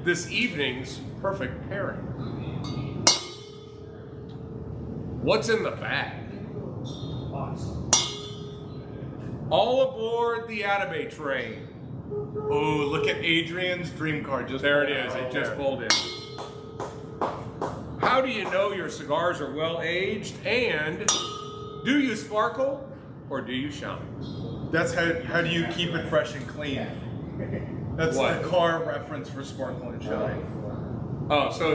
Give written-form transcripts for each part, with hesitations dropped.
this evening's perfect pairing. What's in the bag? All aboard the Atabay train. Oh, look at Adrian's dream card. Just there it is. It just pulled in. How do you know your cigars are well aged? And do you sparkle or do you shine? That's how do you keep it fresh and clean? That's What? the car reference for sparkle and shine. Oh, so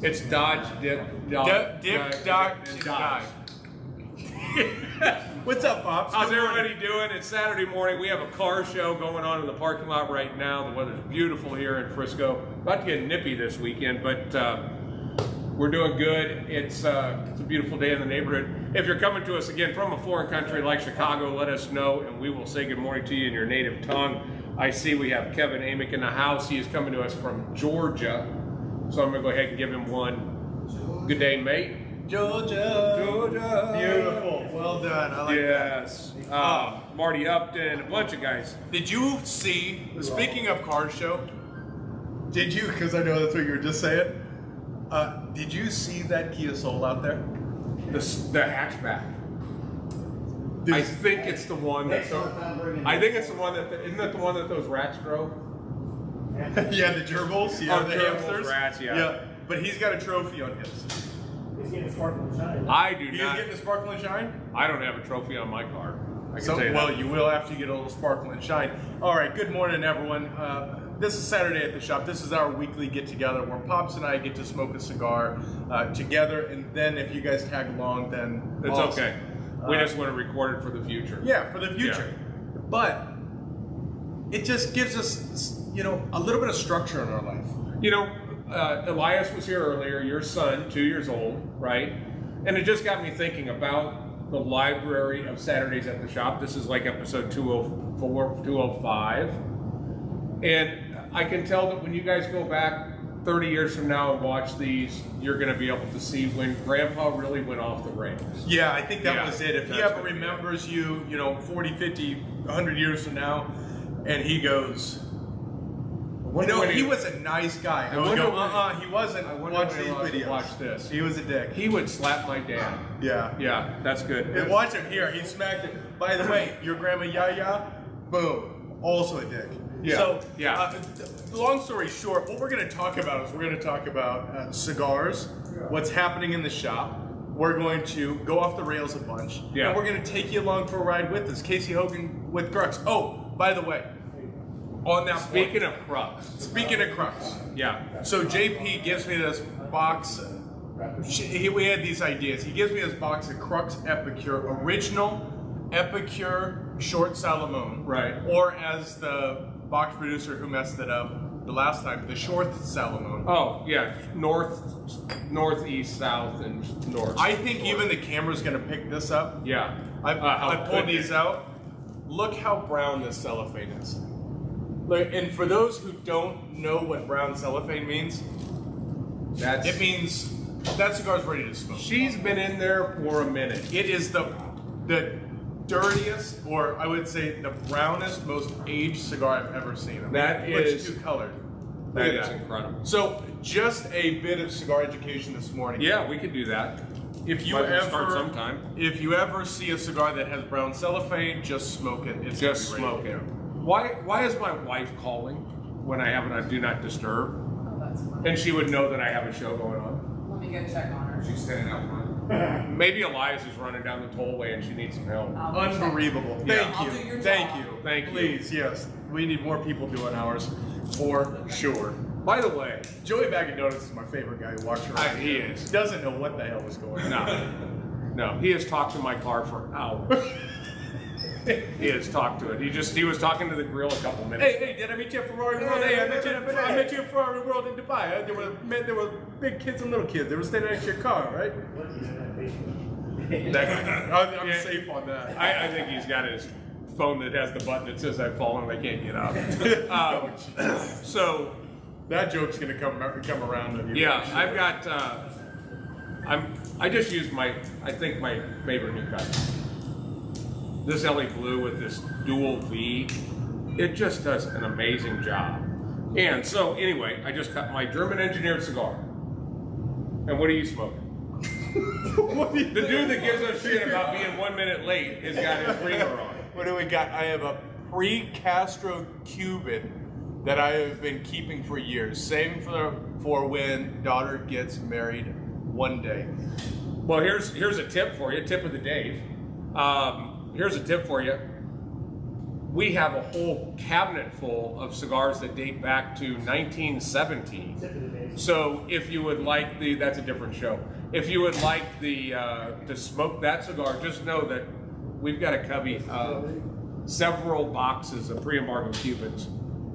it's dodge, dip, dodge, Dip, dodge, and dive. What's up, Pops? How's everybody doing? It's Saturday morning. We have a car show going on in the parking lot right now. The weather's beautiful here in Frisco. About to get nippy this weekend, but we're doing good. It's a beautiful day in the neighborhood. If you're coming to us again from a foreign country like Chicago, let us know and we will say good morning to you in your native tongue. I see we have Kevin Amick in the house. He is coming to us from Georgia. So I'm going to go ahead and give him one. Good day, mate. Georgia. Georgia. Beautiful. Well done. I like yes. that. Marty Upton, a bunch of guys. Did you see, speaking of car show, did you, because I know that's what you were just saying, did you see that Kia Soul out there? The hatchback. I think it's the one that. I think it's the one that. Isn't that the one that those rats drove? Yeah, the gerbils. Yeah, the gerbils, hamsters. rats. Yeah. Yeah, but he's got a trophy on his. He's getting a sparkle and shine. I do He's not. getting the sparkle and shine. I don't have a trophy on my car. I can So, tell you well, that. you will after you get a little sparkle and shine. All right, good morning, everyone. This is Saturday at the shop. This is our weekly get-together where Pops and I get to smoke a cigar together, and then if you guys tag along, then It's awesome. okay. We just want to record it for the future. Yeah, for the future. Yeah. But it just gives us, you know, a little bit of structure in our life. You know, Elias was here earlier. Your son, 2 years old, right? And it just got me thinking about the library of Saturdays at the shop. This is like episode 204, 205. And I can tell that when you guys go back 30 years from now and watch these, you're going to be able to see when Grandpa really went off the rails. Yeah, I think that Yeah, was it. If he that's ever what- remembers you, you know, 40, 50, 100 years from now, and he goes, you know, he was a nice guy. I would wonder go, when- he wasn't. I wonder Watch when these Elias would videos. watch this. He was a dick. He would slap my dad. Yeah. Yeah, that's good. And watch him here. He smacked it. By the way, your grandma Yaya, boom, also a dick. Yeah, So, yeah. Long story short, what we're going to talk about is we're going to talk about cigars, what's happening in the shop. We're going to go off the rails a bunch. Yeah. And we're going to take you along for a ride with us. Casey Hogan with Crux. Oh, by the way, on that Speaking point, of Crux. speaking of Crux, Yeah. so JP gives me this box. We had these ideas. He gives me this box of Crux Epicure, original Epicure short Salomon. Right. Or as the box producer who messed it up the last time, the short Salomon. Oh, yeah. North, east, south, and north. I think even the camera's going to pick this up. Yeah. I How pulled could these you? out. Look how brown this cellophane is. Look, and for those who don't know what brown cellophane means, That's. it means that cigar's ready to smoke. She's been in there for a minute. It is the dirtiest, or I would say the brownest, most aged cigar I've ever seen. I mean, That it looks is- too colored. That Look at is incredible. So, just a bit of cigar education this morning. Yeah, we could do that. If you Might as well start ever, sometime. if you ever see a cigar that has brown cellophane, just smoke it. It's Just gonna be smoke ready it. to go. Why is my wife calling when I have it on Do Not Disturb? Oh, that's fine. And she would know that I have a show going on. Let me go check on her. She's standing out front. Maybe Elias is running down the tollway and she needs some help. I'll go check. Unbelievable. Yeah. Thank I'll you. do your Thank job. you. Thank you. Please, yes. We need more people doing ours, for sure. By the way, Joey Bag of Donuts is my favorite guy who walks around. he is. Doesn't know what the hell is going on. No, he has talked to my car for hours. He has talked to it. He was talking to the grill a couple minutes. Hey, did I meet you at Ferrari World? Hey, I met you at Ferrari World in Dubai. There were big kids and little kids. They were standing next to your car, right? I'm safe on that. I think he's got his phone that has the button that says I've fallen and I can't get up. So That joke's gonna come around on you. yeah, I've got. I just used my favorite new cut. This LA Blue with this dual V, it just does an amazing job. And so, anyway, I just cut my German engineered cigar. And what are you smoking? The dude that gives us shit about being 1 minute late has got his ringer on. What do we got? I have a pre-Castro Cuban that I have been keeping for years, saving for when daughter gets married one day. Well, here's a tip for you, tip of the day. Here's a tip for you. We have a whole cabinet full of cigars that date back to 1917. So if you would like that's a different show. If you would like to smoke that cigar, just know that we've got a cubby of several boxes of pre-embargo Cubans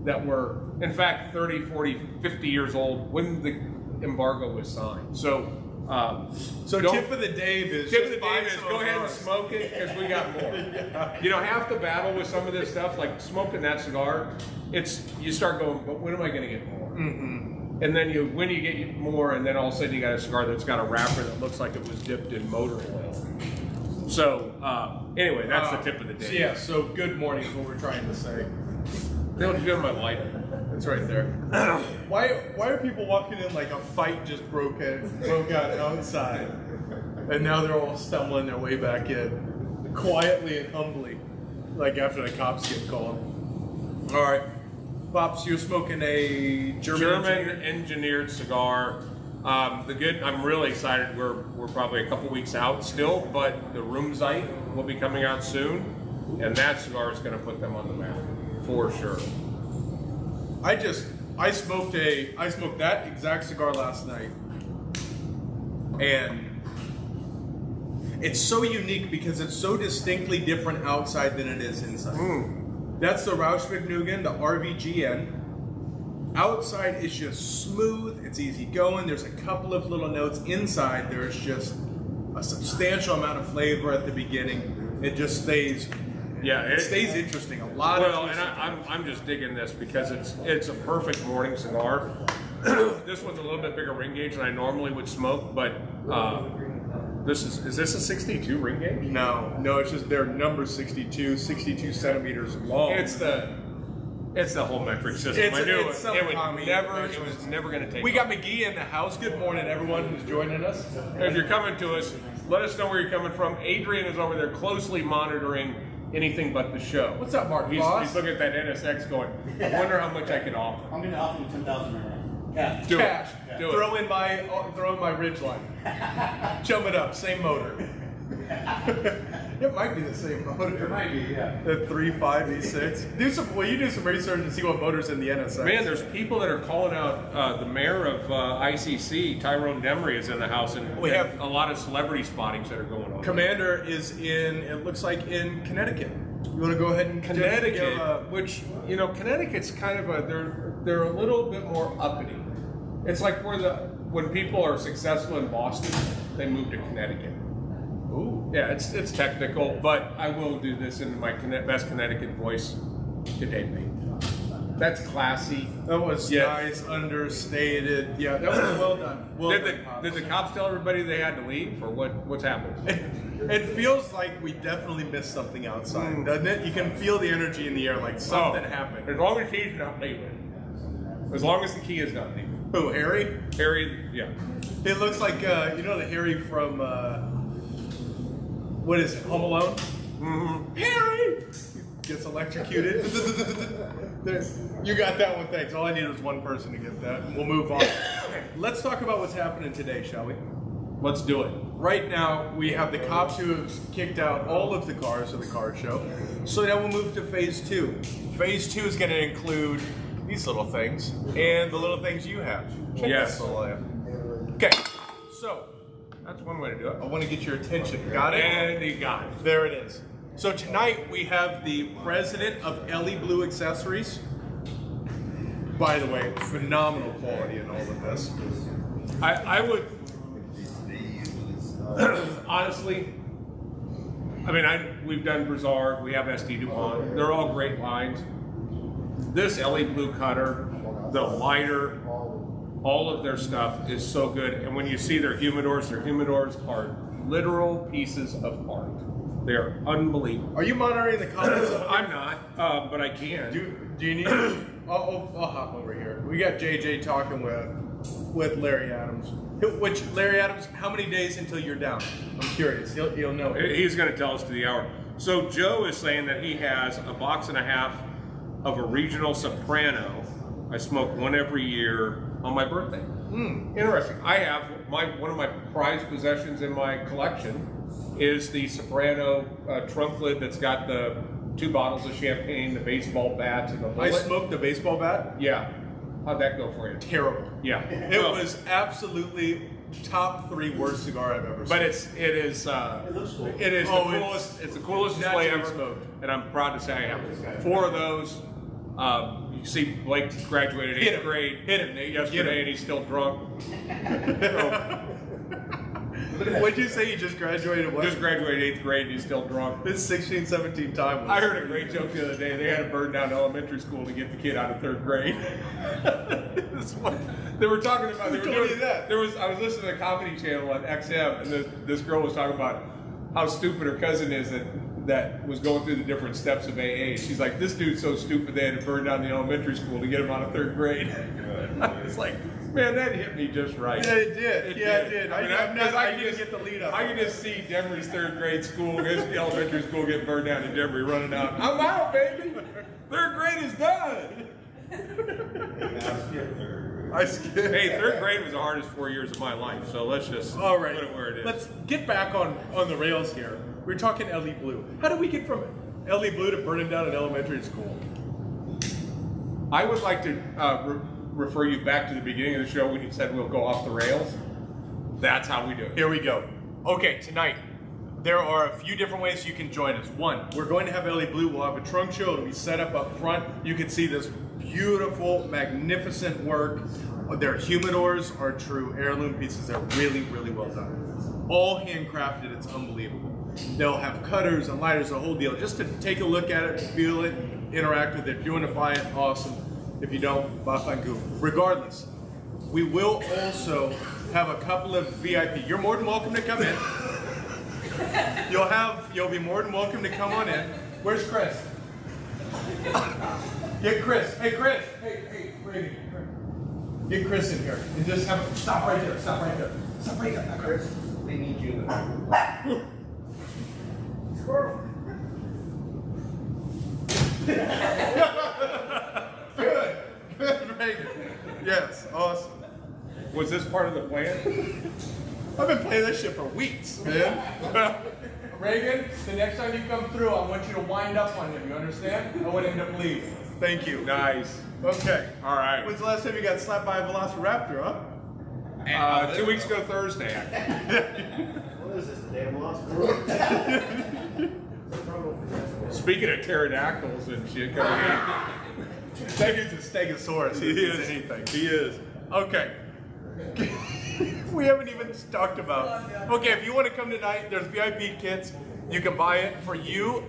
that were, in fact, 30, 40, 50 years old when the embargo was signed. So tip of the day is go ahead and smoke it because we got more. Yeah. You know, half the battle with some of this stuff, like smoking that cigar, you start going, but when am I going to get more? Mm-hmm. And then when you get more, and then all of a sudden you got a cigar that's got a wrapper that looks like it was dipped in motor oil. So anyway, that's the tip of the day. Yeah. So good morning is what we're trying to say. They don't give my lighter. It's right there. Why are people walking in like a fight just broke out outside, and now they're all stumbling their way back in, quietly and humbly, like after the cops get called. All right, Pops, you're smoking a German engineered cigar. I'm really excited. We're probably a couple weeks out still, but the Room Zeit will be coming out soon, and that cigar is going to put them on the map for sure. I smoked that exact cigar last night, and it's so unique because it's so distinctly different outside than it is inside. That's the Rauschvergnügen, the RVGN. Outside is just smooth, it's easy going, there's a couple of little notes. Inside there's just a substantial amount of flavor at the beginning. It just stays it stays interesting. A lot well, of and I'm just digging this because it's a perfect morning cigar. This one's a little bit bigger ring gauge than I normally would smoke, but is this a 62 ring gauge? No, it's just they're number 62 centimeters long. It's the whole metric system. I knew it was never going to take. We got McGee in the house. Good morning, everyone who's joining us. If you're coming to us, let us know where you're coming from. Adrian is over there closely monitoring anything but the show. What's up, Mark? He's looking at that NSX going, I wonder how much I can offer. I'm going to offer you $10,000 right now. Cash. Do Cash. it. Do throw it. in my Ridgeline. Chum it up. Same motor. It might be the same motor. It might be, yeah. The 3.5 V6. You do some research and see what motor's in the NSX. Man, there's people that are calling out the mayor of ICC, Tyrone Demery, is in the house, and we have a lot of celebrity spottings that are going on. Commander is it looks like in Connecticut. You want to go ahead and Connecticut, which, Connecticut's kind of they're a little bit more uppity. It's like when people are successful in Boston, they move to Connecticut. Ooh. Yeah, it's technical, but I will do this in my best Connecticut voice. Good day, mate. That's classy. That was nice, understated. Yeah, that was well done. Did the cops tell everybody they had to leave, or what's happening? It feels like we definitely missed something outside, doesn't it? You can feel the energy in the air, like something happened. As long as he's not leaving. As long as the key is not leaving. Who, Harry? Harry, yeah. It looks like, the Harry from, what is it, Home Alone? Mm-hmm. Harry! Gets electrocuted. You got that one, thanks. All I needed was one person to get that. We'll move on. Let's talk about what's happening today, shall we? Let's do it. Right now, we have the cops who have kicked out all of the cars of the car show. So now we'll move to phase 2. Phase 2 is going to include these little things and the little things you have. Check Yes. this little Okay, so That's one way to do it. I want to get your attention. Got it? And he got it. There it is. So tonight we have the president of Ellie Blue Accessories. By the way, phenomenal quality in all of this. I would honestly. We've done Brizard, we have SD DuPont. They're all great lines. This Ellie Blue cutter, the lighter, all of their stuff is so good. And when you see their humidors are literal pieces of art. They're unbelievable. Are you monitoring the comments? I'm not, but I can. Do you need? I'll hop over here. We got JJ talking with Larry Adams. Which Larry Adams, how many days until you're down? I'm curious. He'll know. He's going to tell us to the hour. So Joe is saying that he has a box and a half of a regional soprano. I smoke one every year on my birthday. Interesting. I have one of my prized possessions in my collection is the soprano trunk lid that's got the 2 bottles of champagne, the baseball bats, and the bullet. I smoked the baseball bat. Yeah. How'd that go for you? Terrible. Yeah. It was absolutely top 3 worst cigar I've ever smoked. But it is It looks cool. it is the coolest. It's the coolest display naturally ever, smoked. and I'm proud to say I have 4 of those. You see, Blake graduated 8th grade. Hit him, Nate. Yesterday, and he's still drunk. What'd you say? You just graduated what? Just graduated 8th grade, and he's still drunk. His 16, 17 time was. I heard a great joke the other day. They had to burn down elementary school to get the kid out of 3rd grade. They were talking about. They were Who told doing you that? I was listening to a comedy channel on XM, and this girl was talking about how stupid her cousin is that was going through the different steps of AA. She's like, this dude's so stupid they had to burn down the elementary school to get him out of 3rd grade. It's like, man, that hit me just right. Yeah, it did. It did. I mean, I didn't get the lead up. I can just see Demery's 3rd grade school, his elementary school getting burned down, and Demery running out. I'm out, baby. 3rd grade is done. I skipped. Hey, 3rd grade was the hardest 4 years of my life, so let's just All right. put it where it is. Let's get back on the rails here. We're talking LE Blue. How did we get from LE Blue to burning down an elementary school? I would like to refer you back to the beginning of the show when you said we'll go off the rails. That's how we do it. Here we go. Okay, tonight, there are a few different ways you can join us. One, we're going to have LE Blue. We'll have a trunk show. It'll be set up front. You can see this beautiful, magnificent work. Their humidors are true heirloom pieces. They're really, really well done. All handcrafted. It's unbelievable. They'll have cutters and lighters, the whole deal. Just to take a look at it, feel it, interact with it. If you want to buy it, awesome. If you don't, bafangu. Regardless, we will also have a couple of VIP. You're more than welcome to come in. You'll be more than welcome to come on in. Where's Chris? Get Chris. Hey, Chris. Hey, Brady. Get Chris in here. And just have him stop right there. Stop right there. Stop right there. Chris, they need you. Squirrel. Good, Reagan. Yes, awesome. Was this part of the plan? I've been playing this shit for weeks, man. Reagan, the next time you come through, I want you to wind up on him. You understand? I want him to bleed. Thank you. Nice. Okay. All right. When's the last time you got slapped by a velociraptor, huh? 2 weeks ago Thursday. What is this, the damn lost Speaking of pterodactyls and shit coming in. Megan's a stegosaurus. He is. Anything. He is. Okay. We haven't even talked about. Okay, if you want to come tonight, there's VIP kits. You can buy it for you,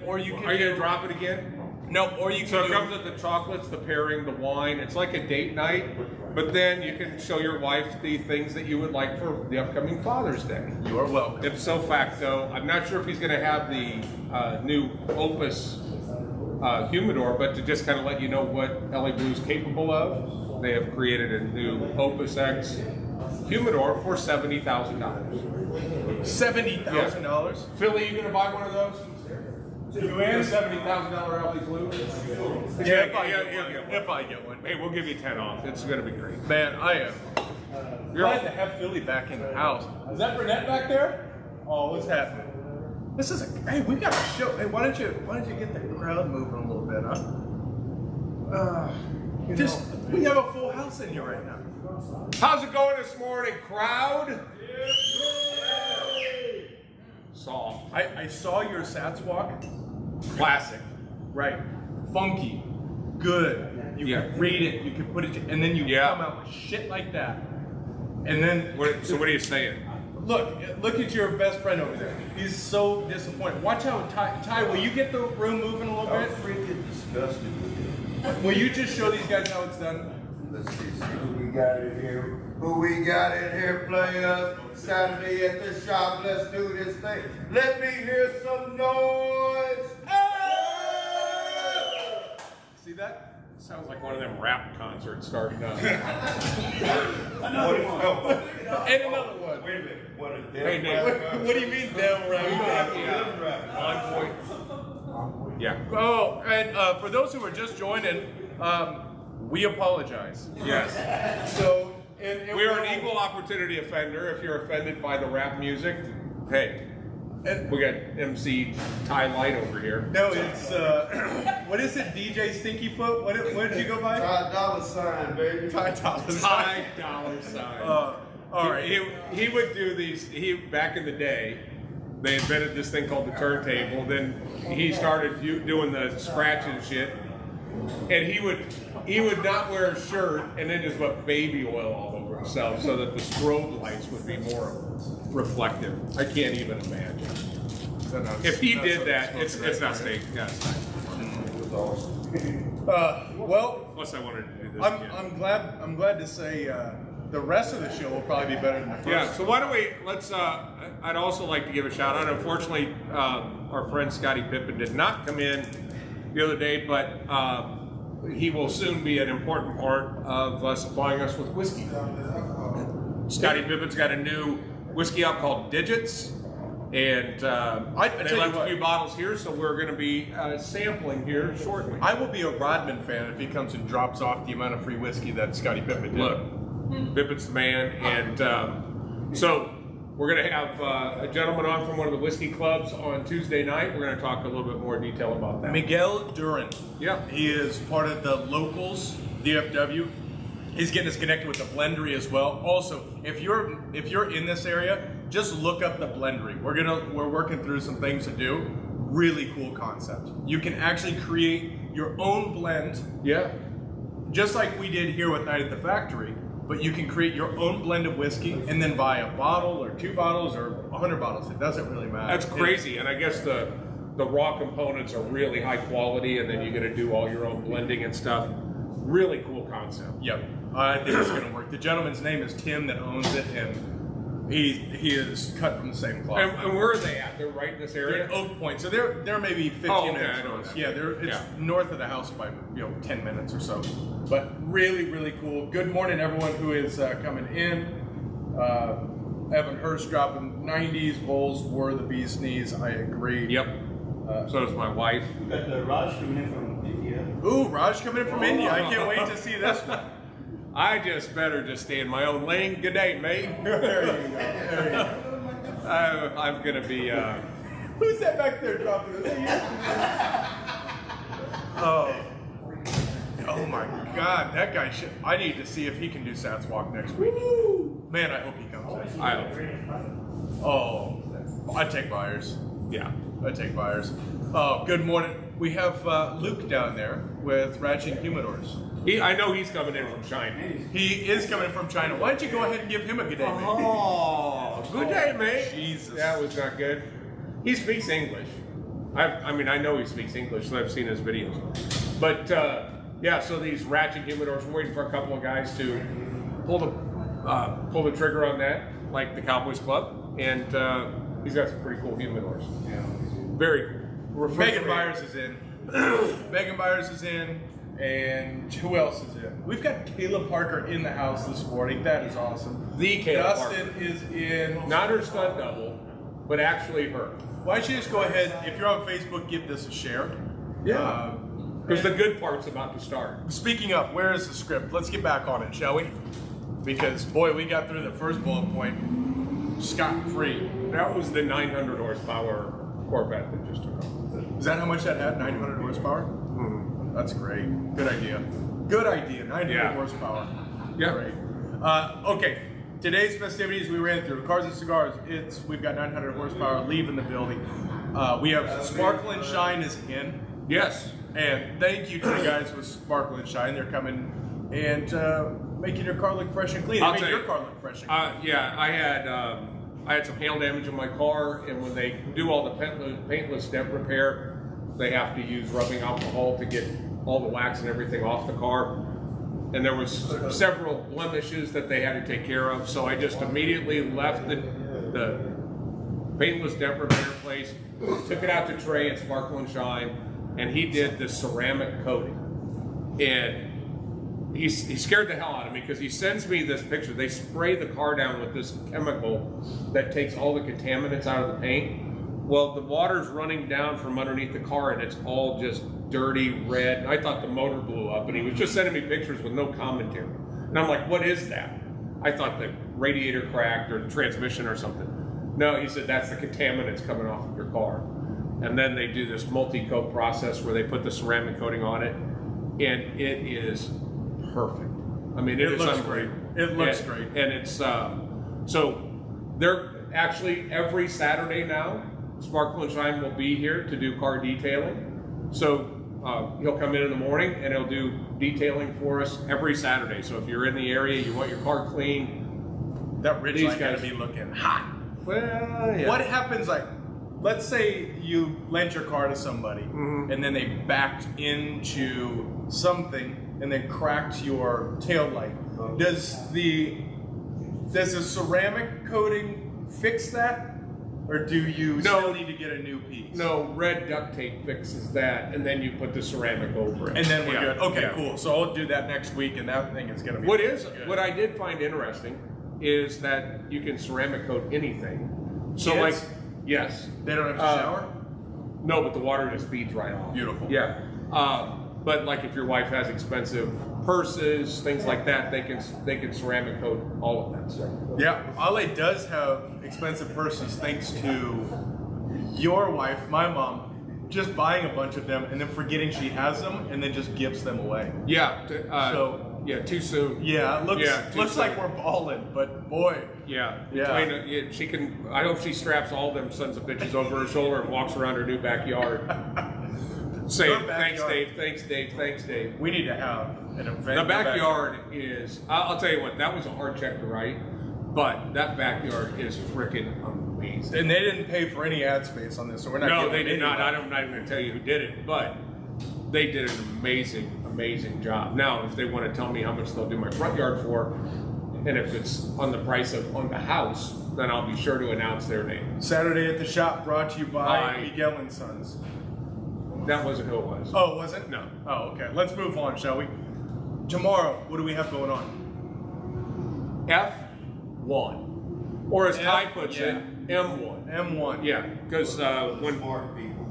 or you can. Are you gonna drop it again? No, or you can. So it comes with the chocolates, the pairing, the wine. It's like a date night, but then you can show your wife the things that you would like for the upcoming Father's Day. You are welcome. Ipso facto, I'm not sure if he's going to have the new Opus humidor, but to just kind of let you know what LA Blue is capable of, they have created a new Opus X humidor for $70,000. $70,000. Philly, you going to buy one of those? You in? $70,000 LA Blue? Yeah, if I get one. Hey, we'll give you 10 off. It's going to be great. Man, I am glad to have Philly back in the house. Is that Burnett back there? Oh, what's happening? This is a hey. We got a show. Hey, why don't you get the crowd moving a little bit, huh? We have a full house in here right now. How's it going this morning, crowd? Soft. I saw your Sats walk. Classic. Right. Funky. Good. You Yeah. can read it. You can put it. And then you Yeah. come out with shit like that. And then So what are you saying? Look at your best friend over there. He's so disappointed. Watch out, Ty. Will you get the room moving a little I'm bit? freaking disgusted with it. Will you just show these guys how it's done? Let's see who we got in here. Who we got in here players? Saturday at the shop. Let's do this thing. Let me hear some noise. See that? Sounds like one of them rap concerts starting up. Another one. And another one. Wait a minute. What is Hey, Nick. What do you mean, them right? On point. Yeah. Oh, and for those who are just joining, we apologize. Yes. So, We are an equal opportunity offender. If you're offended by the rap music, hey, And, we got MC Ty Light over here. no, it's what is it? DJ Stinky Foot? What did you go by? $5 baby. Ty Dolla Ty Sign. dollar sign. All right. He would do these. Back in the day, they invented this thing called the turntable. Then he started doing the scratch and shit. And he would not wear a shirt and then just put baby oil all over himself so that the strobe lights would be more reflective. I can't even imagine. If he did that, it's not safe. Yeah. Well, Plus, I wanted to do this. again. I'm glad to say the rest of the show will probably be better than the first. Yeah, so why don't we, let's, I'd also like to give a shout out. Unfortunately, our friend Scotty Pippen did not come in the other day, but he will soon be an important part of supplying us with whiskey. Scotty Pippen's got a new whiskey out called Digits, and they left a few bottles here, so we're going to be sampling here shortly. I will be a Rodman fan if he comes and drops off the amount of free whiskey that Scotty Pippen did. Look, Pippen's the man, and so we're going to have a gentleman on from one of the whiskey clubs on Tuesday night. We're going to talk a little bit more detail about that. Miguel Duran. Yeah. He is part of the Locals, DFW. He's getting us connected with the Blendery as well. Also, if you're in this area, just look up the Blendery. We're working through some things to do. Really cool concept. You can actually create your own blend, Yeah. just like we did here with Night at the Factory. But you can create your own blend of whiskey and then buy a bottle or 2 bottles or 100 bottles. It doesn't really matter. That's crazy, and I guess the raw components are really high quality, and then you're going to do all your own blending and stuff. Really cool concept. Yep, I think it's going to work. The gentleman's name is Tim that owns it, and he is cut from the same cloth. And where are they at? They're right in this They're area? in Oak Point, so they're maybe 15 Oh, okay, minutes I know from us. that. Yeah, it's Yeah. north of the house by 10 minutes or so. But really, really cool. Good morning, everyone who is coming in. Evan Hurst dropping 90s. Bowls were the bee's knees. I agree. Yep. So does my wife. We got the Raj coming in from India. Ooh, Raj coming in from India. I can't wait to see this one. I just better just stay in my own lane. Good day, mate. There you go. There you go. I'm going to be... Who's that back there dropping? Is that you? Oh my God, that guy should. I need to see if he can do Sats Walk next week. Man, I hope he comes in. I don't Oh, I'd take Byers. Yeah. I'd take Byers. Oh, good morning. We have Luke down there with Ratchet Humidors. I know he's coming in from China. He is coming from China. Why don't you go ahead and give him a good day, man? Oh, good day, mate. Jesus. That was not good. He speaks English. I know he speaks English, so I've seen his videos. But yeah, so these ratchet humidors, we're waiting for a couple of guys to pull the trigger on that, like the Cowboys Club, and he's got some pretty cool humidors. Yeah. Very cool. Megan Byers is in. Megan Byers is in. And who else is in? We've got Caleb Parker in the house this morning. That is awesome. The Caleb Dustin Parker. is in. Not her stunt double, but actually her. Why don't you just go ahead, if you're on Facebook, give this a share. Yeah. Because the good part's about to start. Speaking of, where is the script? Let's get back on it, shall we? Because, boy, we got through the first bullet point scot-free. That was the 900 horsepower Corvette that just took off. Is that how much that had? 900 horsepower? Mm-hmm. That's great. Good idea. Good idea. 900 horsepower. Yeah. Great. Okay. Today's festivities we ran through. Cars and Cigars. We've got 900 horsepower leaving the building. We have Sparkle and Shine is in. Yes. And thank you to the guys with Sparkle and Shine. They're coming and making your car look fresh and clean. I'll They make tell your you, car look fresh and clean. Yeah, I had some hail damage in my car, and when they do all the paintless dent repair, they have to use rubbing alcohol to get all the wax and everything off the car. And there was several blemishes that they had to take care of, so I just immediately left the paintless dent repair place, took it out to Trey at Sparkle and Shine, and he did the ceramic coating. and he scared the hell out of me because he sends me this picture. They spray the car down with this chemical that takes all the contaminants out of the paint. Well, the water's running down from underneath the car and it's all just dirty red. I thought the motor blew up, and he was just sending me pictures with no commentary. And I'm like, what is that? I thought the radiator cracked or the transmission or something. No, he said that's the contaminants coming off of your car. And then they do this multi-coat process where they put the ceramic coating on it, and it is perfect. I mean, it looks great. It looks great. And it's, so they're actually every Saturday now, Sparkle and Shine will be here to do car detailing. So he'll come in the morning and he'll do detailing for us every Saturday. So if you're in the area, you want your car clean, that ridge light gotta be looking hot. Well, yeah. What happens, like, let's say you lent your car to somebody and then they backed into something and then cracked your tail light. Does the ceramic coating fix that? Or do you still need to get a new piece? No, red duct tape fixes that, and then you put the ceramic over it. And then we're good. Okay, cool. So I'll do that next week, and that thing is going to be good. What I did find interesting is that you can ceramic coat anything. So Kids? like, yes. They don't have to shower? No, but the water just beads right off. Beautiful. Yeah. But like if your wife has expensive purses, things like that, they can ceramic coat all of that stuff. Yeah, Ale does have expensive purses thanks to your wife, my mom, just buying a bunch of them and then forgetting she has them and then just gives them away. Yeah. So too soon. Yeah, it looks like we're balling, but boy. Yeah. Yeah. She can. I hope she straps all them sons of bitches over her shoulder and walks around her new backyard. Say thanks, Dave. Thanks, Dave. Thanks, Dave. We need to have an event. The backyard is. I'll tell you what. That was a hard check to write, but that backyard is freaking amazing. And they didn't pay for any ad space on this, so we're not. No, they did not. I'm not even going to tell you who did it, but they did an amazing job. Now, if they want to tell me how much they'll do my front yard for, and if it's on the price of on the house, then I'll be sure to announce their name. Saturday at the Shop, brought to you by Miguel and Sons. That wasn't who it was. Oh, was it? No. Oh, okay. Let's move on, shall we? Tomorrow, what do we have going on? F1, or as Ty puts it, M1. M1. Yeah, because when Smart people.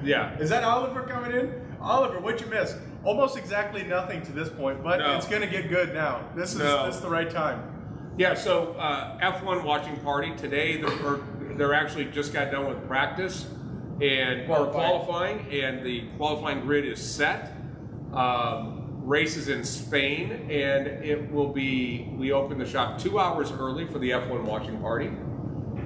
yeah, Is that Oliver coming in? Oliver, what'd you miss? Almost exactly nothing to this point, but No. it's going to get good now. This is the right time. yeah. So F1 watching party today. They're actually just got done with practice and qualifying, and the qualifying grid is set. Races in Spain, and it will be. We open the shop 2 hours early for the F1 watching party.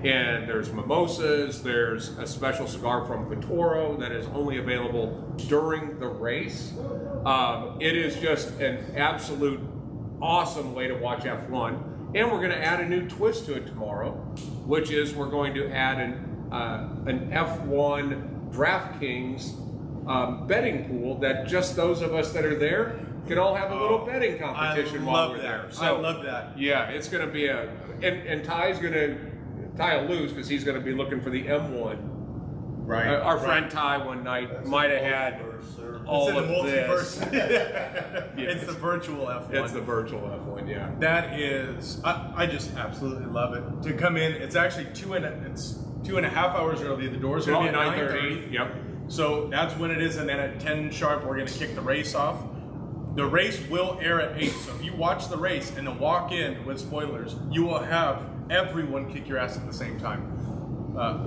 And there's mimosas, there's a special cigar from Petoro that is only available during the race. It is just an absolute awesome way to watch F1. And we're going to add a new twist to it tomorrow, which is we're going to add an F1 DraftKings betting pool that just those of us that are there can all have a little betting competition while we're there. So, I love that. Yeah, it's going to be and Ty's going to. Ty will lose because he's going to be looking for the M1. Right. Our friend Ty one night might have had all it's of this. It's the virtual F1. It's the virtual F1, yeah. That is, I just absolutely love it. To come in, it's actually 2.5 hours early. The doors are It'll at be 9:30. Yep. So that's when it is, and then at 10 sharp, we're going to kick the race off. The race will air at 8, so if you watch the race and then walk in with spoilers, you will have everyone kick your ass at the same time.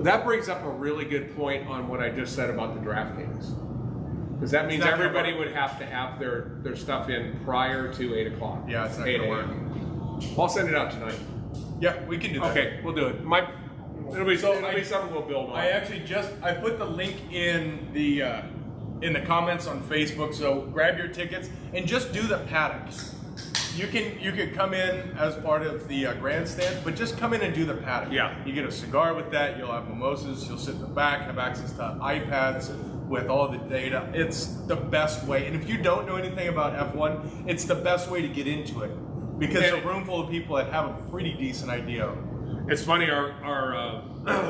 That brings up a really good point on what I just said about the DraftKings. Because that means everybody would have to have their stuff in prior to 8 o'clock. Yeah, it's not going to work. I'll send it out tonight. Yeah, we can do that. Okay, we'll do it. It'll be something we'll build on. I actually I put the link in the comments on Facebook, so grab your tickets and just do the paddock. You can come in as part of the grandstand, but just come in and do the paddock. Yeah. You get a cigar with that, you'll have mimosas, you'll sit in the back, have access to iPads with all the data. It's the best way. And if you don't know anything about F1, it's the best way to get into it. Because it's a room full of people that have a pretty decent idea. It's funny, our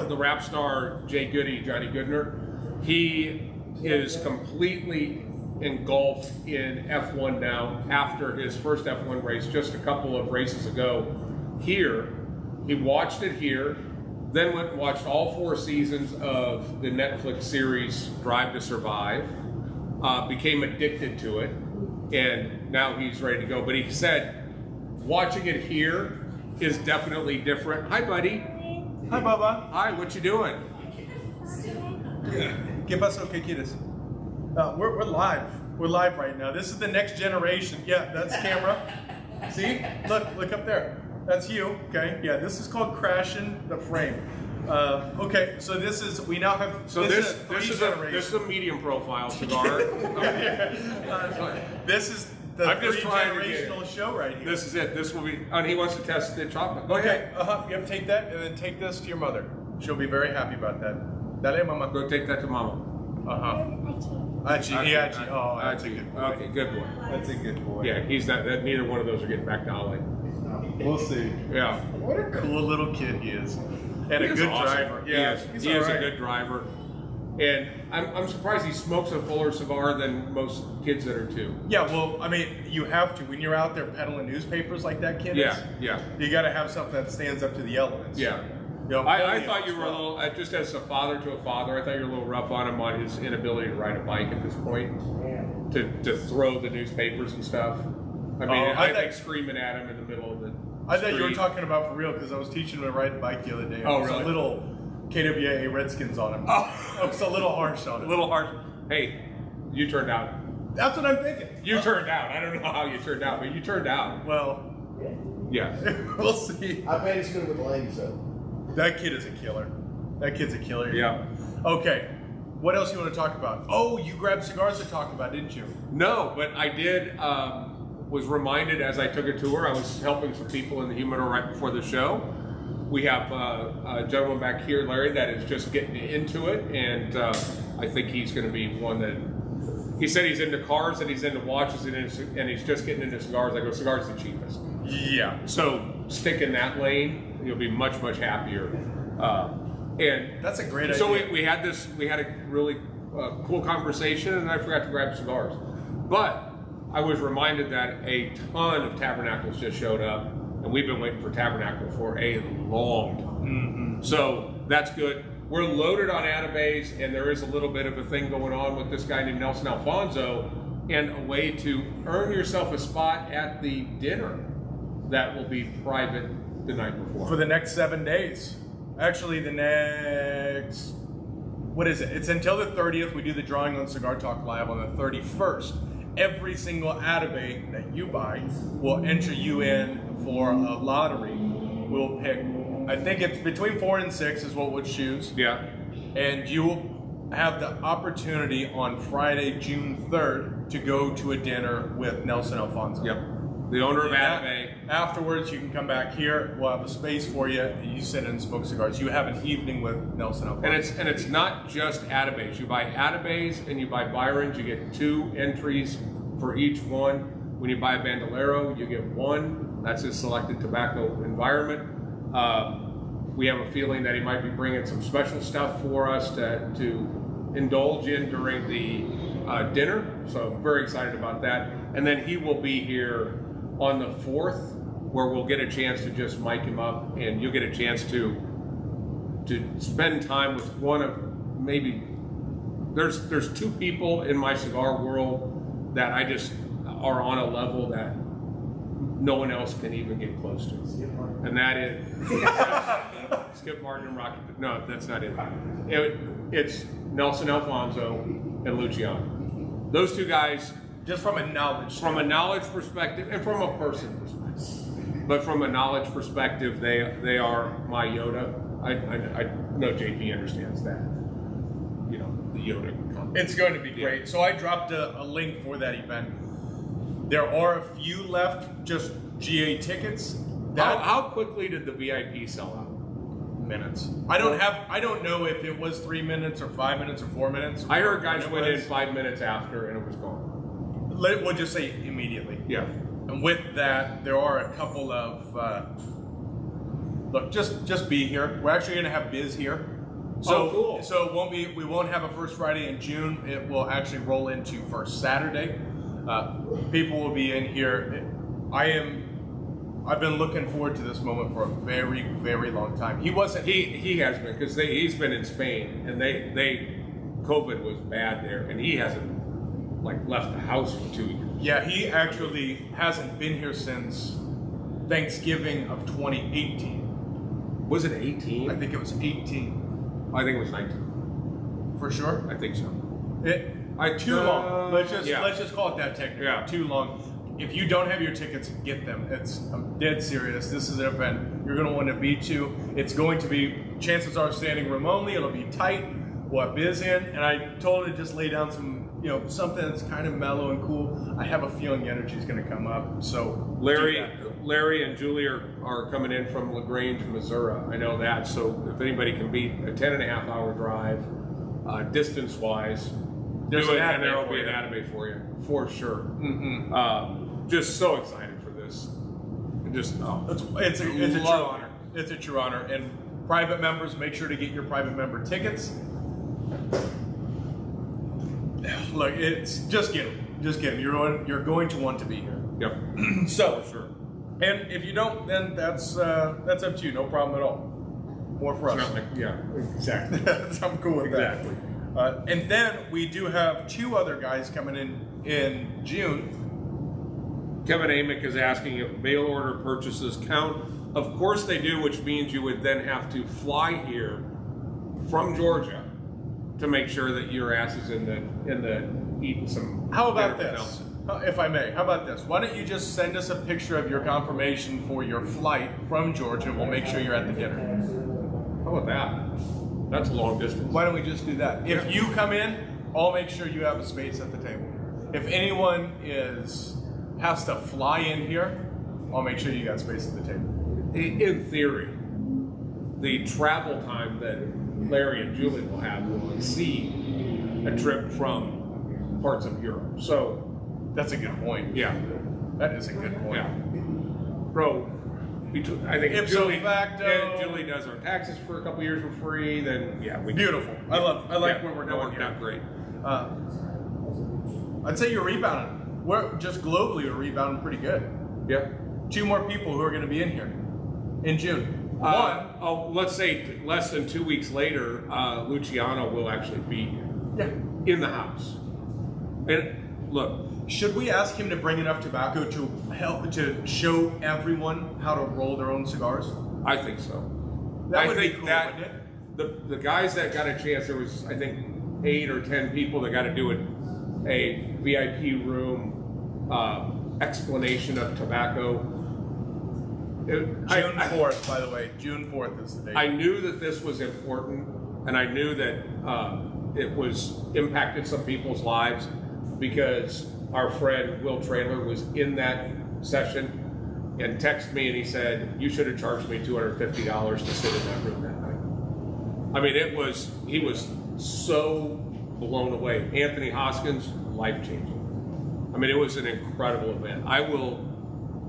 the rap star Johnny Goodner, he is completely engulfed in F1 now after his first F1 race just a couple of races ago here. He watched it here, then went and watched all 4 seasons of the Netflix series Drive to Survive, became addicted to it, and now he's ready to go. But he said watching it here is definitely different. Hi, buddy. Hi, Bubba. Hi, what you doing? ¿Qué pasó? ¿Qué quieres? We're live. We're live right now. This is the next generation. Yeah, that's camera. See? Look up there. That's you. Okay. Yeah, this is called crashing the frame. Okay, so this is, we now have, So this is a medium profile cigar. this is the I'm just trying to generational show right here. This is it. This will be, and he wants to test the chocolate. Go ahead. You have to take that and then take this to your mother. She'll be very happy about that. Dale, mama. Go take that to mama. Achi. Oh, that's a good boy. Okay, good boy. That's a good boy. Yeah, he's not. Neither one of those are getting back to Ollie. We'll see. Yeah. What a cool little kid he is. And He a is good awesome. driver. Yeah, he is a good driver. And I'm surprised he smokes a fuller cigar than most kids that are too. Yeah, well, I mean, you have to. When you're out there peddling newspapers like that kid is, Yeah. you got to have something that stands up to the elements. Yeah. You know, I thought you were a little, just as a father to a father, I thought you were a little rough on him on his inability to ride a bike at this point, to throw the newspapers and stuff. I mean, I think screaming at him in the middle of the I thought you were street. talking about for real because I was teaching him to ride a bike the other day. Oh, It was really? a little KWA Redskins on him. Oh. It was a little harsh on A him. little hard. Hey, you turned out. That's what I'm thinking. You turned out. I don't know how you turned out, but you turned out. Well, Yeah. we'll see. I bet he's good with the ladies though. That kid is a killer. That kid's a killer. Yeah. Okay. What else you want to talk about? Oh, you grabbed cigars to talk about, didn't you? No, but I did. Was reminded as I took a tour. I was helping some people in the humidor right before the show. We have a gentleman back here, Larry, that is just getting into it, and I think he's going to be one that. He said he's into cars and he's into watches and he's just getting into cigars. I go, cigars the cheapest. Yeah. So stick in that lane. You'll be much happier. And That's a great idea. so we had a really cool conversation, and I forgot to grab cigars. But I was reminded that a ton of Tabernacles just showed up, and we've been waiting for Tabernacle for a long time. So that's good. We're loaded on Atabays, and there is a little bit of a thing going on with this guy named Nelson Alfonso, and a way to earn yourself a spot at the dinner that will be private the night before. For the next 7 days. Actually, the next, what is it? It's until the 30th. We do the drawing on Cigar Talk Live on the 31st. Every single Atabay that you buy will enter you in for a lottery. We'll pick, I think it's between 4 and 6 is what we'll choose. Yeah. And you will have the opportunity on Friday, June 3rd, to go to a dinner with Nelson Alfonso. Yep. The owner of Atabay. Afterwards, you can come back here. We'll have a space for you. You sit and smoke cigars. You have an evening with Nelson Alfonso. And it's not just Atabays. You buy Atabays and you buy Byrons. You get 2 entries for each one. When you buy a Bandolero, you get 1. That's his selected tobacco environment. We have a feeling that he might be bringing some special stuff for us to indulge in during the dinner. So I'm very excited about that. And then he will be here on the 4th, where we'll get a chance to just mic him up, and you'll get a chance to spend time with one of maybe there's 2 people in my cigar world that I just are on a level that no one else can even get close to, and that is Skip Martin and Rocky. No, that's not it. It's Nelson Alfonso and Luciano. Those 2 guys. Just from a knowledge Perspective and from a person perspective, but from a knowledge perspective, they are my Yoda. I know JP understands that. You know, the Yoda. It's going to be great. So I dropped a link for that event. There are a few left, just GA tickets. How quickly did the VIP sell out? Minutes. I don't know if it was 3 minutes or 5 minutes or 4 minutes. I heard guys went in 5 minutes after and it was gone. We'll just say immediately. Yeah. And with that, there are a couple of look. Just be here. We're actually going to have Biz here. So, cool. So it won't be. We won't have a first Friday in June. It will actually roll into first Saturday. People will be in here. I've been looking forward to this moment for a very, very long time. He wasn't. He has been, because he's been in Spain, and COVID was bad there, and he hasn't left the house for 2 years. Yeah, he actually hasn't been here since Thanksgiving of 2018. Was it 18? I think it was 18. I think it was 19. For sure. I think so. Too long. Let's just call it that technically. Yeah. Too long. If you don't have your tickets, get them. I'm dead serious. This is an event you're going to want to be to. It's going to be, chances are, standing room only. It'll be tight. We'll have biz in, and I told her to just lay down some, something that's kind of mellow and cool. I have a feeling the energy is going to come up. So Larry and Julie are coming in from LaGrange, Missouri. I know that. So if anybody can beat a 10.5-hour drive, distance-wise, There's do it, an and there will anime be for an you. anime for you, for sure. Mm-hmm. Just so excited for this. It's It's a true honor. It's a true honor. And private members, make sure to get your private member tickets. Look, it's just get them. Just get them. You're going to want to be here. Yep. So, For sure. and if you don't, then that's up to you. No problem at all. More for us. Yeah, exactly. I'm cool with Exactly. that. And then we do have 2 other guys coming in June. Kevin Amick is asking if mail order purchases count. Of course they do, which means you would then have to fly here from Georgia to make sure that your ass is in the eating some. How about dinner with this? Nelson. If I may, how about this? Why don't you just send us a picture of your confirmation for your flight from Georgia, and we'll make sure you're at the dinner. How about that? That's a long distance. Why don't we just do that? If you come in, I'll make sure you have a space at the table. If anyone has to fly in here, I'll make sure you got space at the table. In theory, the travel time that Larry and Julie will have will exceed a trip from parts of Europe. So That's a good point. yeah, That is a good point. yeah. Bro, I think if Ipso facto. Julie does our taxes for a couple years for free, then yeah, we Beautiful. I like where we're no, going worked out here. great. I'd say you're rebounding. We're just globally we're rebounding pretty good. Yeah. 2 more people who are going to be in here in June. One. Let's say less than 2 weeks later, Luciano will actually be here in the house. And look, Should we ask him to bring enough tobacco to help to show everyone how to roll their own cigars? I think so. That I would think be cool, that wouldn't it? the guys that got a chance, there was I think 8 or 10 people that got to do a VIP room explanation of tobacco. June 4th, by the way. June 4th is the date. I knew that this was important, and I knew that it was impacted some people's lives because our friend Will Traylor was in that session and texted me and he said, "You should have charged me $250 to sit in that room that night." I mean, he was so blown away. Anthony Hoskins, life-changing. I mean, it was an incredible event. I will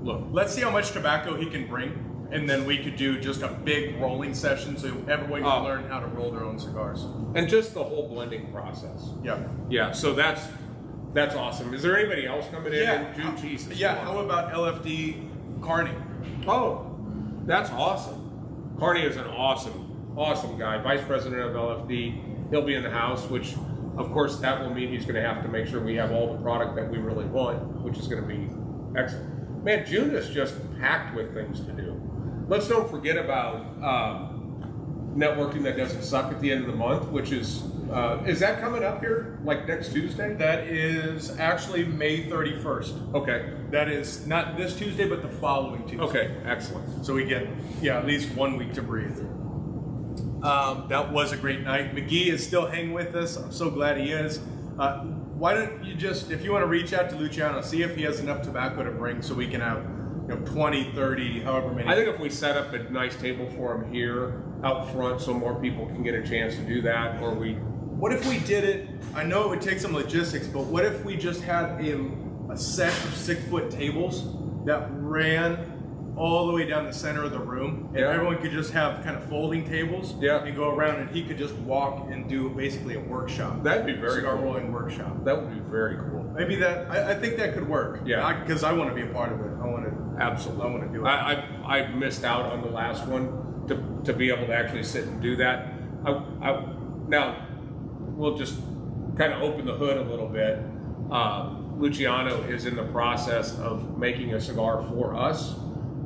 look. Let's see how much tobacco he can bring, and then we could do just a big rolling session so everyone can learn how to roll their own cigars. And just the whole blending process. Yeah. Yeah, so that's awesome. Is there anybody else coming in? June? Jesus. Yeah, how about LFD Carney? Oh, that's awesome. Carney is an awesome guy. Vice president of LFD. He'll be in the house, which, of course, that will mean he's going to have to make sure we have all the product that we really want, which is going to be excellent. Man, June is just packed with things to do. Let's don't forget about networking that doesn't suck at the end of the month, which is that coming up here, like next Tuesday? That is actually May 31st. Okay. That is not this Tuesday, but the following Tuesday. Okay, excellent. So we get, at least 1 week to breathe. That was a great night. McGee is still hanging with us. I'm so glad he is. Why don't you just, if you want to reach out to Luciano, see if he has enough tobacco to bring so we can have 20, 30, however many. I think if we set up a nice table for him here out front so more people can get a chance to do that, or we... What if we did it, I know it would take some logistics, but what if we just had a set of 6-foot tables that ran all the way down the center of the room, and everyone could just have kind of folding tables and go around, and he could just walk and do basically a workshop. That'd be very cigar cool. rolling workshop. That would be very cool. Maybe that, I think that could work. Yeah. Because I want to be a part of it. I want to. Absolutely. I want to do it. I missed out on the last one to be able to actually sit and do that. Now, we'll just kind of open the hood a little bit. Luciano is in the process of making a cigar for us.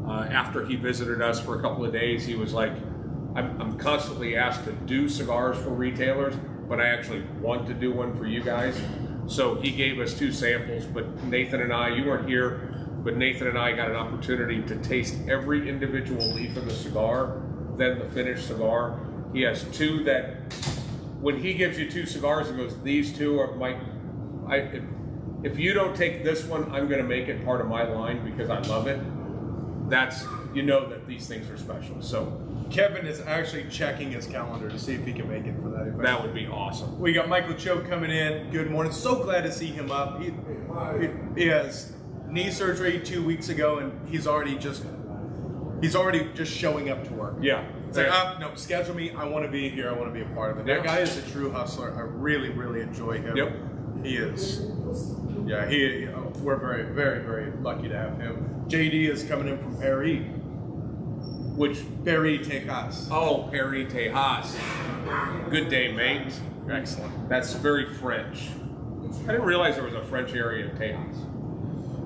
After he visited us for a couple of days, he was like, I'm constantly asked to do cigars for retailers, but I actually want to do one for you guys. So he gave us 2 samples, but Nathan and I, you weren't here, but Nathan and I got an opportunity to taste every individual leaf of the cigar, then the finished cigar. He has 2 that, when he gives you 2 cigars and goes, these 2 are if you don't take this one, I'm gonna make it part of my line because I love it. That's, you know that these things are special. So Kevin is actually checking his calendar to see if he can make it for that event. that would be awesome. We got Michael Cho coming in. Good morning. So glad to see him up. He has knee surgery 2 weeks ago, and he's already just showing up to work. Yeah. It's like, no, schedule me. I want to be here. I want to be a part of it. That guy is a true hustler. I really, really enjoy him. Yep. He is. Yeah, we're very, very, very lucky to have him. JD is coming in from Paris. Paris, Texas. Oh, Paris, Texas. Good day, mate. Excellent. That's very French. I didn't realize there was a French area in Texas.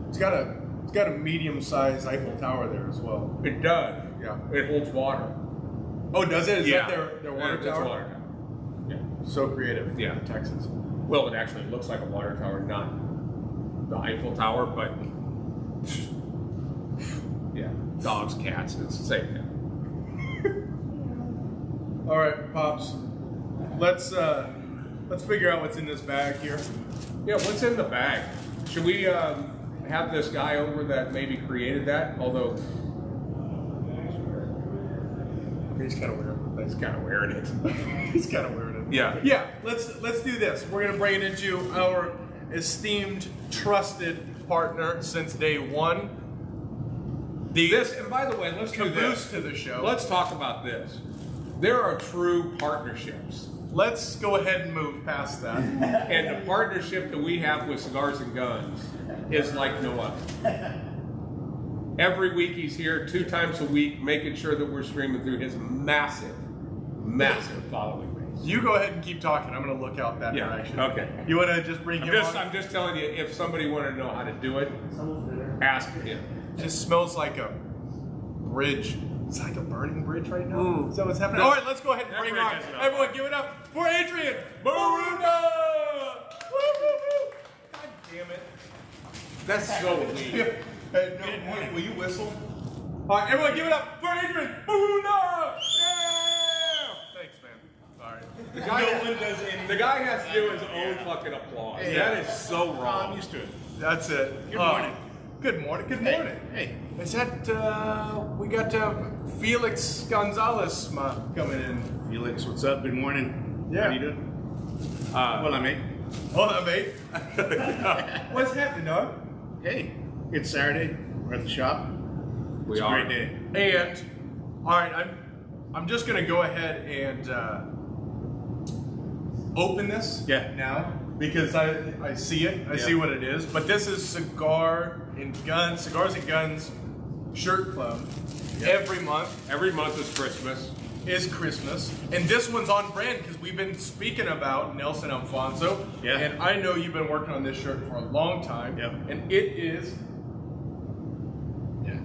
It's got a medium-sized Eiffel Tower there as well. It does. Yeah. It holds water. Oh, does it? Is Yeah. that their water It's tower? a water tower. Yeah. So creative. Yeah. In Texas. Well, it actually looks like a water tower, not the Eiffel Tower, but yeah, dogs, cats, it's the same thing. All right, Pops. Let's figure out what's in this bag here. Yeah, what's in the bag? Should we have this guy over that maybe created that? Although He's kind of weird. he's kind of wearing it. He's kind of weird. Yeah. Yeah. Let's do this. We're gonna bring it into our esteemed, trusted partner since day one. And by the way, let's do Caboose this. to the show. Let's talk about this. There are true partnerships. Let's go ahead and move past that. And the partnership that we have with Cigars and Guns is like no other. Every week he's here 2 times a week, making sure that we're streaming through his massive, massive following base. You go ahead and keep talking. I'm gonna look out that direction. Okay. You wanna just bring him on? I'm just telling you, if somebody wanted to know how to do it, ask him. Just smells like a bridge. It's like a burning bridge right now. Is that what's happening? All right, let's go ahead and That bring bridge on. isn't up. Everyone, give it up for Adrian Baruna! Woo, woo, woo. God damn it! That's so weird. Hey, no, Morty, will you whistle? All right, everyone, give it up for Adrian Baruna! Yeah! Thanks, man. All right. The guy has to do his own fucking applause. Yeah. That is so wrong. I'm used to it. That's it. Good morning. Good morning. Good morning. Hey. Is that we got Felix Gonzalez coming in? Felix, what's up? Good morning. Yeah. How you doing? Hola, mate. Hold on, mate. What's happening, dog? Hey, it's Saturday. We're at the shop. We It's a are. great day. And all right, I'm just gonna go ahead and open this now because I see it. I see what it is. But this is Cigars and Guns shirt club. Every month Every month is Christmas. is Christmas, and this one's on brand because we've been speaking about Nelson Alfonso. Yeah. And I know you've been working on this shirt for a long time. Yep. And it is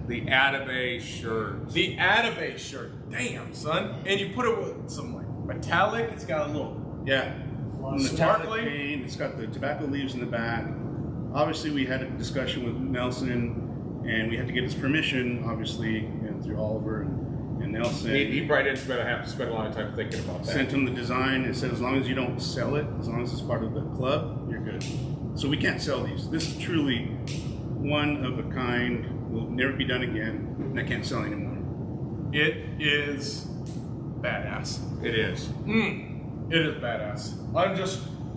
The Atabay shirt. the Atabay shirt. Damn, son. And you put it with some like metallic. It's got a little Yeah. Metallic Sparkling. paint. It's got the tobacco leaves in the back. Obviously, we had a discussion with Nelson, and we had to get his permission, obviously, and through Oliver and Nelson. He probably didn't have to spend a lot of time thinking about that. Sent him the design and said, as long as you don't sell it, as long as it's part of the club, you're good. So we can't sell these. This is truly one of a kind. Will never be done again, and I can't sell anymore. It is badass. It is. It is badass.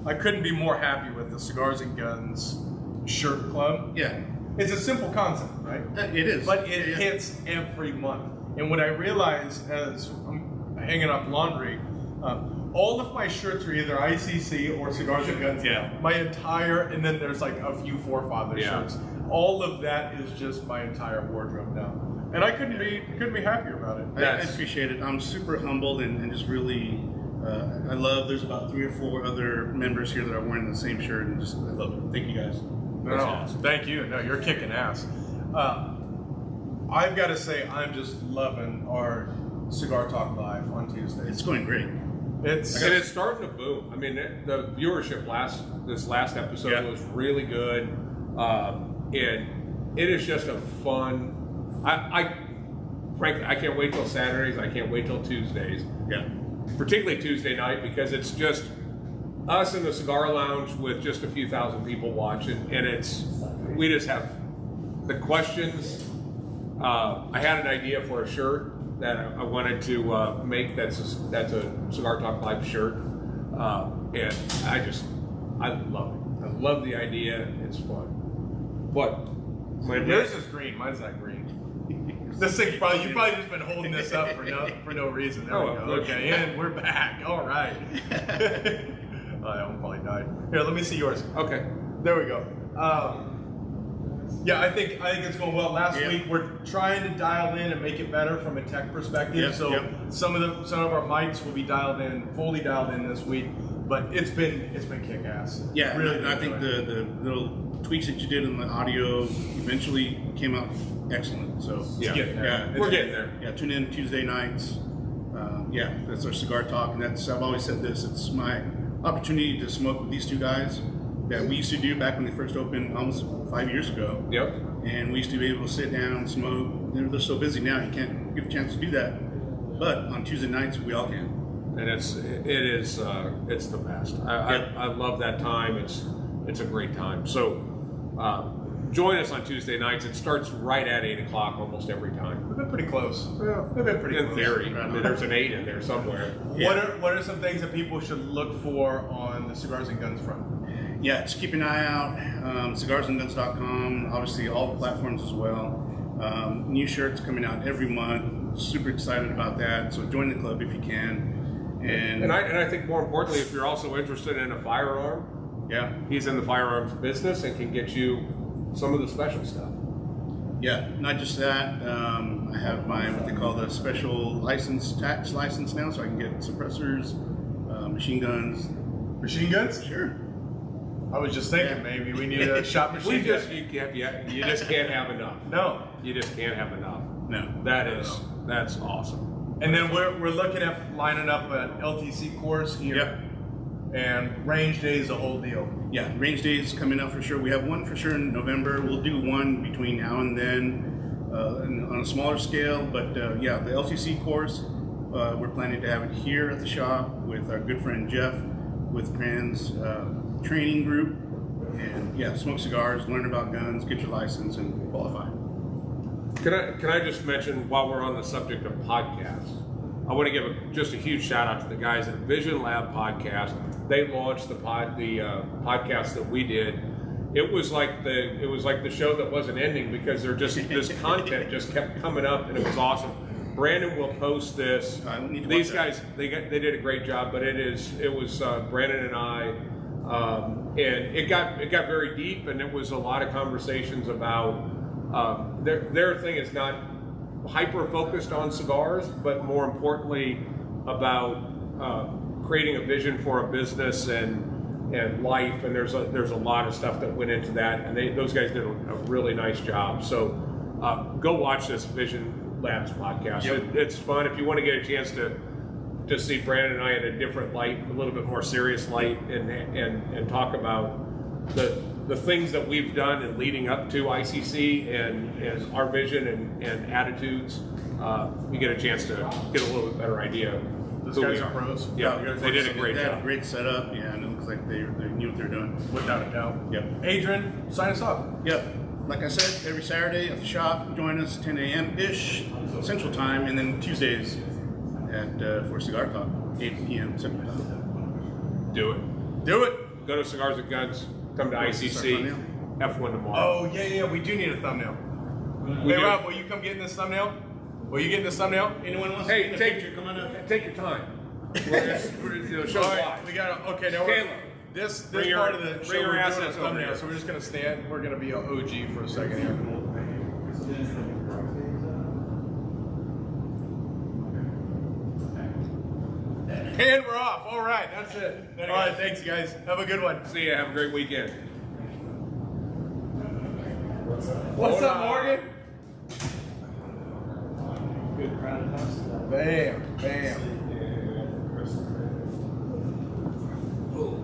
I couldn't be more happy with the Cigars and Guns shirt club. Yeah. It's a simple concept, right? It is. But it hits every month. And what I realize as I'm hanging up laundry, all of my shirts are either ICC or Cigars and Guns. Yeah. My entire, and then there's like a few Forefather shirts. All of that is just my entire wardrobe now. And I couldn't be happier about it. I appreciate it. I'm super humbled and just really, I love, there's about 3 or 4 other members here that are wearing the same shirt, and just, I love it. Thank you guys. No, awesome. Thank you. No, you're kicking ass. I've got to say, I'm just loving our Cigar Talk Live on Tuesday. It's going great. It's starting to boom. I mean, the viewership this last episode was really good, and it is just a fun. Frankly, I can't wait till Saturdays. I can't wait till Tuesdays. Yeah. Particularly Tuesday night, because it's just us in the cigar lounge with just a few thousand people watching, and we just have the questions. I had an idea for a shirt that I wanted to make. That's a Cigar Talk Live shirt, and I love it. I love the idea. It's fun. What? Yours is green. Mine's not green. This thing's you've probably just been holding this up for no reason. There we go. Okay, and we're back. All right. I almost probably died. Here, let me see yours. Okay. There we go. Yeah, I think it's going well. Last week we're trying to dial in and make it better from a tech perspective. Some of our mics will be fully dialed in this week. But it's been kick ass. Yeah, really. I think the little tweaks that you did in the audio eventually came out excellent. So we're getting there. Yeah, tune in Tuesday nights. That's our cigar talk, and I've always said this. It's my opportunity to smoke with these two guys that we used to do back when they first opened almost 5 years ago. Yep. And we used to be able to sit down and smoke. They're so busy now, you can't get a chance to do that. But on Tuesday nights, we all can. And it's the best. I love that time. It's a great time. So join us on Tuesday nights. It starts right at 8 o'clock almost every time. We've been pretty close. We've been pretty close. In theory, I mean, there's an 8 in there somewhere. Yeah. What are some things that people should look for on the Cigars and Guns front? Yeah, just keep an eye out. Cigars&Guns.com. Obviously, all the platforms as well. New shirts coming out every month. Super excited about that. So join the club if you can. And I think more importantly, if you're also interested in a firearm, he's in the firearms business and can get you some of the special stuff. Yeah, not just that. I have my what they call the special tax license now, so I can get suppressors, machine guns. Machine guns? Sure. I was just thinking maybe we need a shop machine gun. You just can't have enough. No, you just can't have enough. No, that's awesome. And then we're looking at lining up an LTC course here. Yep. And range day is a whole deal. Yeah, range day is coming up for sure. We have one for sure in November. We'll do one between now and then on a smaller scale. But the LTC course, we're planning to have it here at the shop with our good friend Jeff with Cran's training group. And smoke cigars, learn about guns, get your license, and qualify. Can I just mention, while we're on the subject of podcasts, I want to give just a huge shout out to the guys at Vision Lab Podcast. They launched the podcast that we did. It was like the show that wasn't ending, because this content just kept coming up, and it was awesome. Brandon will post this. These guys, they did a great job, but it was Brandon and I, and it got very deep, and it was a lot of conversations about. Their thing is not hyper focused on cigars, but more importantly about creating a vision for a business and life. And there's a lot of stuff that went into that, and those guys did a really nice job. So go watch this Vision Labs podcast. Yep. It's fun. If you want to get a chance to see Brandon and I in a different light, a little bit more serious light, and talk about the things that we've done in leading up to ICC and our vision and attitudes, you get a chance to get a little bit better idea. Those guys are pros. Yeah, they did a great They had job. a great setup, and it looks like they knew what they're doing. Without a doubt. Yep. Adrian, sign us off. Yep. Like I said, every Saturday at the shop, join us 10 a.m.-ish Central Time, and then Tuesdays for Cigar Talk, 8 p.m. Central Time. Do it. Go to Cigars and Guns. Come to ICC. F1 tomorrow. Oh, yeah, we do need a thumbnail. We Hey, do. Rob, will you come get in this thumbnail? Will you get in this thumbnail? Anyone wants to Hey, get a take picture? Come on up. Take your time. Show All right, live. we got to, okay, now Caleb, this bring part your- of the bring show, your we're doing a assets over thumbnail, here. so we're just going to stand, we're going to be an OG for a second here. And we're off. All right, that's it. All right, thanks, guys. Have a good one. See ya. Have a great weekend. What's up, Hola. Morgan? Good crowded house. Bam, bam.